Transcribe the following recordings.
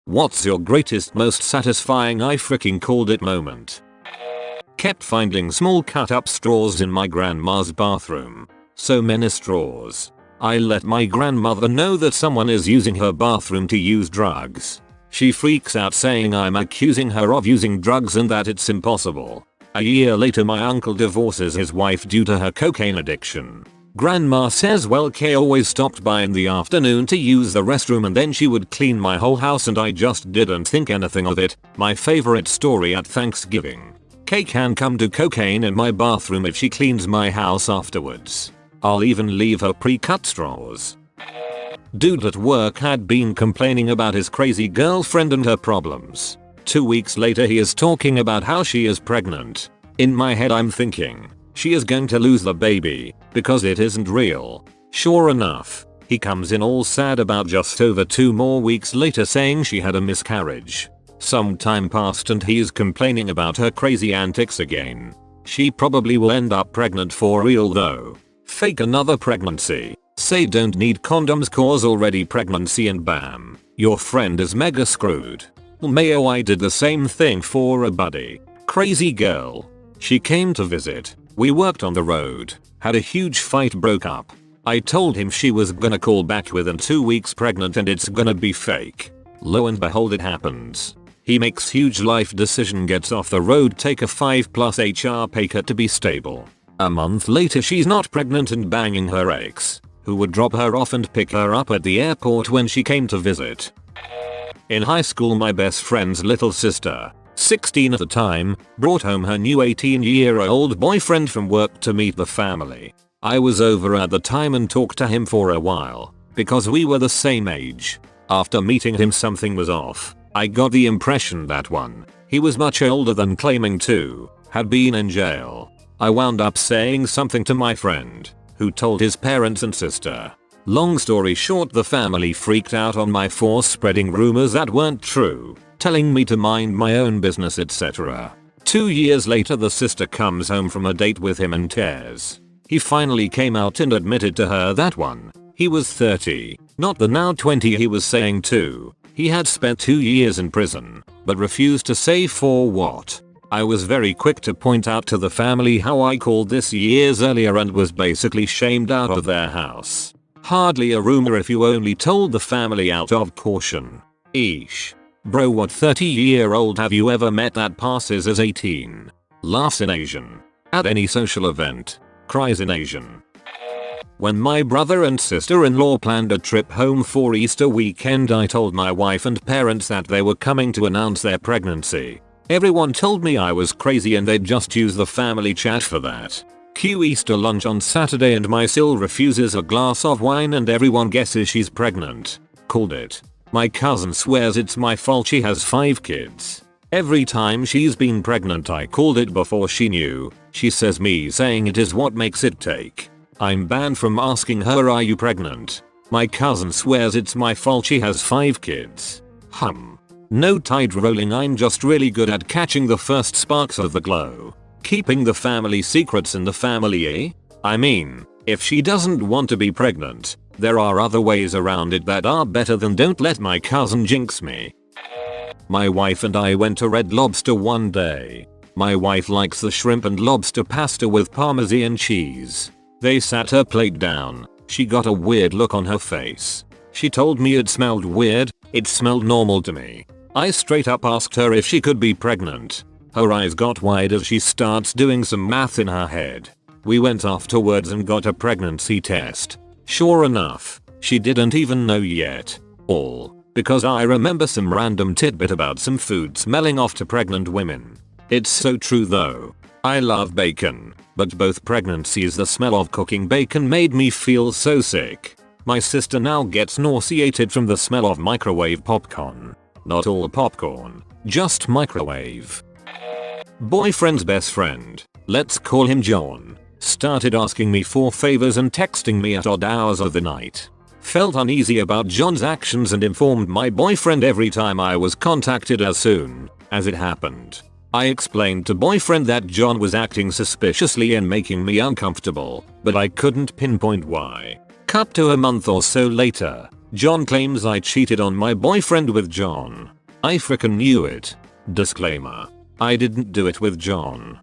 What's your greatest, most satisfying I freaking called it moment? Kept finding small cut up straws in my grandma's bathroom. So many straws. I let my grandmother know that someone is using her bathroom to use drugs. She freaks out saying I'm accusing her of using drugs and that it's impossible. A year later my uncle divorces his wife due to her cocaine addiction. Grandma says well Kay always stopped by in the afternoon to use the restroom and then she would clean my whole house and I just didn't think anything of it. My favorite story at Thanksgiving. Kay can come do cocaine in my bathroom if she cleans my house afterwards. I'll even leave her pre-cut straws. Dude at work had been complaining about his crazy girlfriend and her problems. 2 weeks later he is talking about how she is pregnant. In my head I'm thinking, she is going to lose the baby, because it isn't real. Sure enough, he comes in all sad about just over 2 more weeks later saying she had a miscarriage. Some time passed and he is complaining about her crazy antics again. She probably will end up pregnant for real though. Fake another pregnancy. Say don't need condoms cause already pregnancy and bam. Your friend is mega screwed. Mayo I did the same thing for a buddy. Crazy girl. She came to visit. We worked on the road. Had a huge fight, broke up. I told him she was gonna call back within 2 weeks pregnant and it's gonna be fake. Lo and behold it happens. He makes huge life decision, gets off the road, take a 5+ HR pay cut to be stable. A month later she's not pregnant and banging her ex, who would drop her off and pick her up at the airport when she came to visit. In high school my best friend's little sister, 16 at the time, brought home her new 18-year-old boyfriend from work to meet the family. I was over at the time and talked to him for a while, because we were the same age. After meeting him something was off. I got the impression that one, he was much older than claiming to, had been in jail. I wound up saying something to my friend, who told his parents and sister. Long story short, the family freaked out on my for spreading rumors that weren't true, telling me to mind my own business etc. 2 years later the sister comes home from a date with him and tears. He finally came out and admitted to her that one, he was 30, not the now 20 he was saying too. He had spent 2 years in prison, but refused to say for what. I was very quick to point out to the family how I called this years earlier and was basically shamed out of their house. Hardly a rumor if you only told the family out of caution. Eesh. Bro, what 30-year-old have you ever met that passes as 18? Laughs in Asian. At any social event. Cries in Asian. When my brother and sister-in-law planned a trip home for Easter weekend, I told my wife and parents that they were coming to announce their pregnancy. Everyone told me I was crazy and they'd just use the family chat for that. Cue Easter lunch on Saturday and my sil refuses a glass of wine and everyone guesses she's pregnant. Called it. My cousin swears it's my fault she has 5 kids. Every time she's been pregnant I called it before she knew. She says me saying it is what makes it take. I'm banned from asking her are you pregnant. My cousin swears it's my fault she has 5 kids. No tide rolling, I'm just really good at catching the first sparks of the glow. Keeping the family secrets in the family, eh? I mean, if she doesn't want to be pregnant, there are other ways around it that are better than don't let my cousin jinx me. My wife and I went to Red Lobster one day. My wife likes the shrimp and lobster pasta with Parmesan cheese. They sat her plate down. She got a weird look on her face. She told me it smelled weird. It smelled normal to me. I straight up asked her if she could be pregnant. Her eyes got wide as she starts doing some math in her head. We went afterwards and got a pregnancy test. Sure enough, she didn't even know yet. All because I remember some random tidbit about some food smelling off to pregnant women. It's so true though. I love bacon, but both pregnancies the smell of cooking bacon made me feel so sick. My sister now gets nauseated from the smell of microwave popcorn. Not all popcorn, just microwave. Boyfriend's best friend, let's call him John, started asking me for favors and texting me at odd hours of the night. Felt uneasy about John's actions and informed my boyfriend every time I was contacted as soon as it happened. I explained to boyfriend that John was acting suspiciously and making me uncomfortable, but I couldn't pinpoint why. Cut to a month or so later, John claims I cheated on my boyfriend with John. I frickin' knew it. Disclaimer. I didn't do it with John.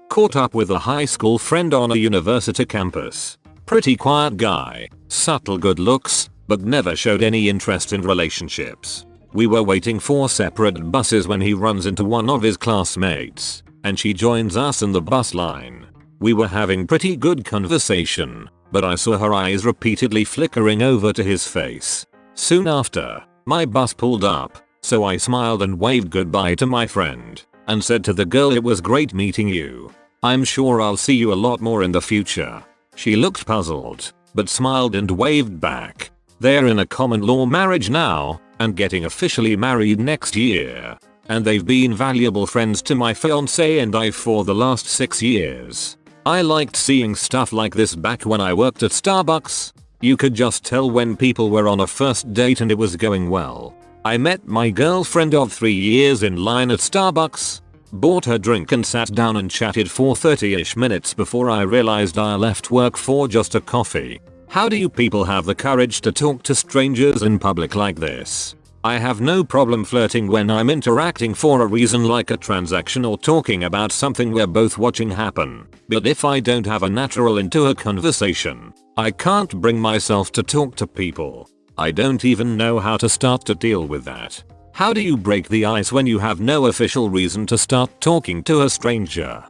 Caught up with a high school friend on a university campus. Pretty quiet guy, subtle good looks, but never showed any interest in relationships. We were waiting for separate buses when he runs into one of his classmates, and she joins us in the bus line. We were having pretty good conversation, but I saw her eyes repeatedly flickering over to his face. Soon after, my bus pulled up, so I smiled and waved goodbye to my friend, and said to the girl, "It was great meeting you. I'm sure I'll see you a lot more in the future." She looked puzzled, but smiled and waved back. They're in a common law marriage now, and getting officially married next year. And they've been valuable friends to my fiance and I for the last 6 years. I liked seeing stuff like this back when I worked at Starbucks. You could just tell when people were on a first date and it was going well. I met my girlfriend of 3 years in line at Starbucks, bought her drink and sat down and chatted for 30ish minutes before I realized I left work for just a coffee. How do you people have the courage to talk to strangers in public like this? I have no problem flirting when I'm interacting for a reason like a transaction or talking about something we're both watching happen. But if I don't have a natural into a conversation, I can't bring myself to talk to people. I don't even know how to start to deal with that. How do you break the ice when you have no official reason to start talking to a stranger?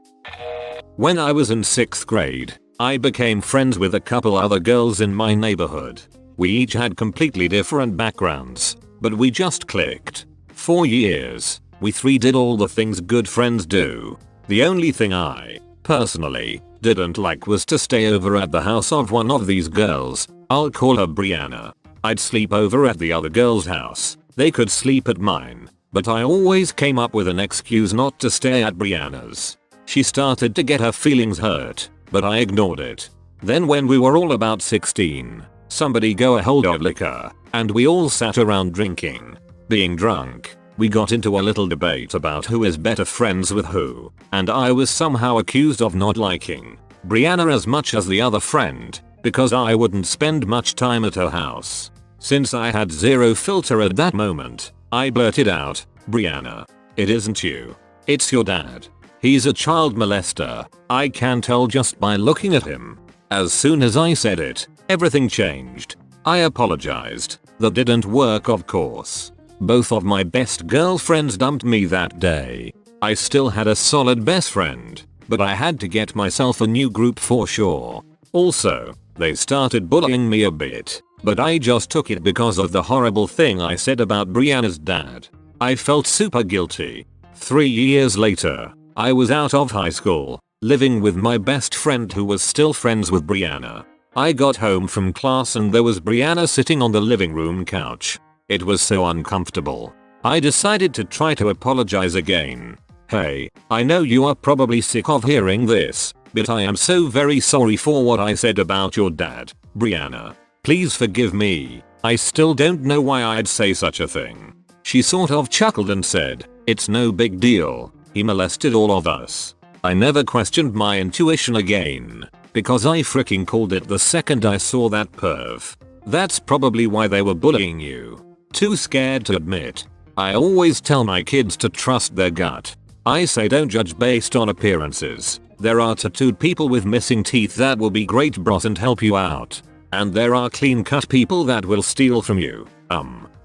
When I was in 6th grade, I became friends with a couple other girls in my neighborhood. We each had completely different backgrounds, but we just clicked. For years, we three did all the things good friends do. The only thing I, personally, didn't like was to stay over at the house of one of these girls. I'll call her Brianna. I'd sleep over at the other girl's house. They could sleep at mine, but I always came up with an excuse not to stay at Brianna's. She started to get her feelings hurt, but I ignored it. Then when we were all about 16, somebody got a hold of liquor, and we all sat around drinking. Being drunk, we got into a little debate about who is better friends with who, and I was somehow accused of not liking Brianna as much as the other friend, because I wouldn't spend much time at her house. Since I had zero filter at that moment, I blurted out, "Brianna, it isn't you. It's your dad. He's a child molester. I can tell just by looking at him." As soon as I said it, everything changed. I apologized. That didn't work, of course. Both of my best girlfriends dumped me that day. I still had a solid best friend, but I had to get myself a new group for sure. Also, they started bullying me a bit, but I just took it because of the horrible thing I said about Brianna's dad. I felt super guilty. 3 years later, I was out of high school, living with my best friend who was still friends with Brianna. I got home from class and there was Brianna sitting on the living room couch. It was so uncomfortable. I decided to try to apologize again. "Hey, I know you are probably sick of hearing this, but I am so very sorry for what I said about your dad, Brianna. Please forgive me. I still don't know why I'd say such a thing." She sort of chuckled and said, "It's no big deal. He molested all of us." I never questioned my intuition again, because I freaking called it the second I saw that perv. That's probably why they were bullying you. Too scared to admit. I always tell my kids to trust their gut. I say don't judge based on appearances. There are tattooed people with missing teeth that will be great bros and help you out. And there are clean cut people that will steal from you.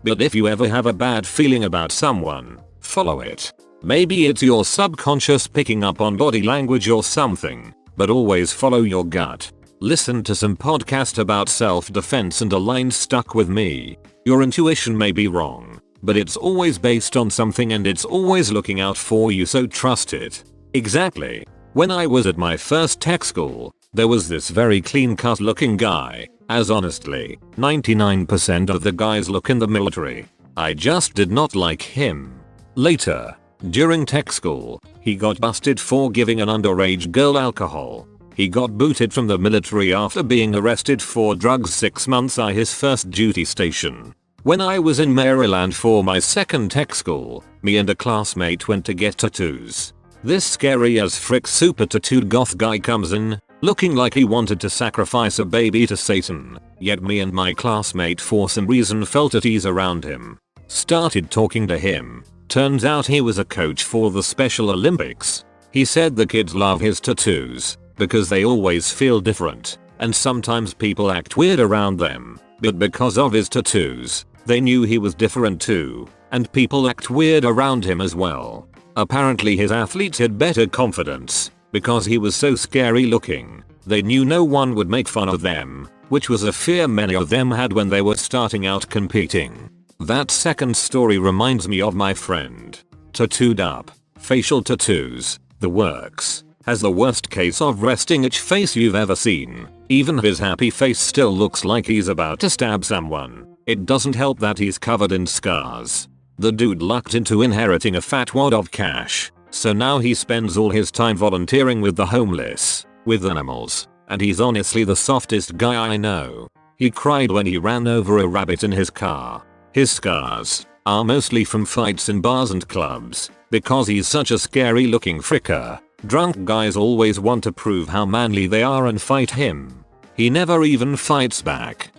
But if you ever have a bad feeling about someone, follow it. Maybe it's your subconscious picking up on body language or something, but always follow your gut. Listen to some podcast about self-defense and a line stuck with me. Your intuition may be wrong, but it's always based on something and it's always looking out for you, so trust it. Exactly. When I was at my first tech school, there was this very clean-cut looking guy, as honestly, 99% of the guys look in the military. I just did not like him. Later, during tech school, he got busted for giving an underage girl alcohol. He got booted from the military after being arrested for drugs 6 months at his first duty station. When I was in Maryland for my second tech school, me and a classmate went to get tattoos. This scary as frick super tattooed goth guy comes in, looking like he wanted to sacrifice a baby to Satan. Yet me and my classmate for some reason felt at ease around him. Started talking to him. Turns out he was a coach for the Special Olympics. He said the kids love his tattoos because they always feel different and sometimes people act weird around them. But because of his tattoos, they knew he was different too, and people act weird around him as well. Apparently his athletes had better confidence because he was so scary looking. They knew no one would make fun of them, which was a fear many of them had when they were starting out competing. That second story reminds me of my friend. Tattooed up, facial tattoos, the works. Has the worst case of resting itch face you've ever seen. Even his happy face still looks like he's about to stab someone. It doesn't help that he's covered in scars. The dude lucked into inheriting a fat wad of cash, so now he spends all his time volunteering with the homeless, with animals, and he's honestly the softest guy I know. He cried when he ran over a rabbit in his car. His scars are mostly from fights in bars and clubs, because he's such a scary looking fricker. Drunk guys always want to prove how manly they are and fight him. He never even fights back.